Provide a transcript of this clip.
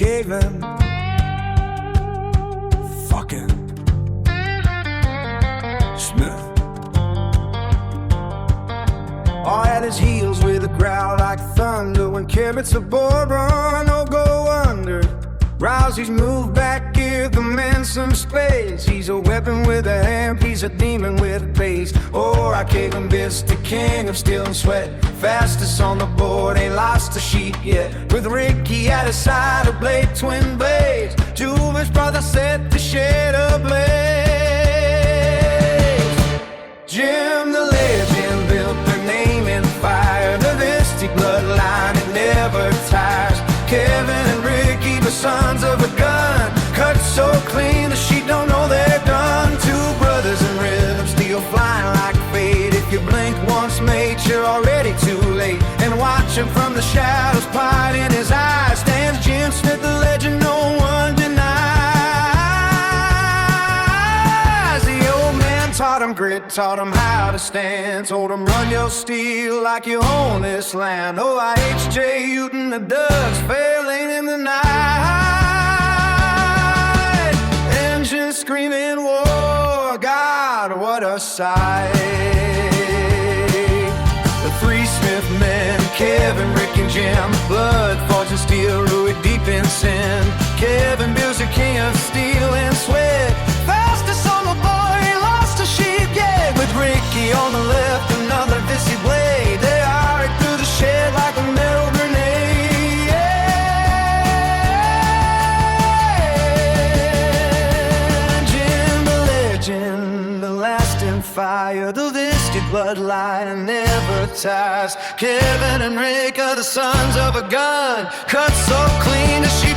caving, fucking Smith. All at his heels with a growl like thunder. When carrots aboard, run or go under. Rousey's move back, give the man some space. He's a weapon with a amp, he's a demon with a bass. Oh, I gave him this, the king of steel and sweat. Fastest on the board, ain't lost a sheet yet. With Ricky at his side, a blade, twin blades. Julius brother set the shed ablaze. Jim the legend built their name in fire. The Visty bloodline, it never tires. Kevin and Ricky, the sons of a gun, cut so clean the sheep don't know they're done. Two brothers in rhythm, steel flying like fate. If you blink once, mate, you're already too late. And watch him from the shadows, pride in his eyes, stands Jim Smith, the legend no one denies. The old man taught him grit, taught him how to stand, told him run your steel like you own this land. Oh, I.H.J. Houghton, the Ducks failing in the night. Engines screaming war, God, what a sight. The three Smith men, Kevin, Rick and Jim, blood, forged in steel, rooted deep in sin. Kevin builds a king of steel and sweat. Fastest on the board, he lost a sheep, yeah. With Ricky on the left, another Visty blade. They are it through the shed like a metal grenade, yeah. Jim the legend, the lasting fire. The Visty bloodline never tires. Kevin and Rick are the sons of a gun, cut so clean the sheep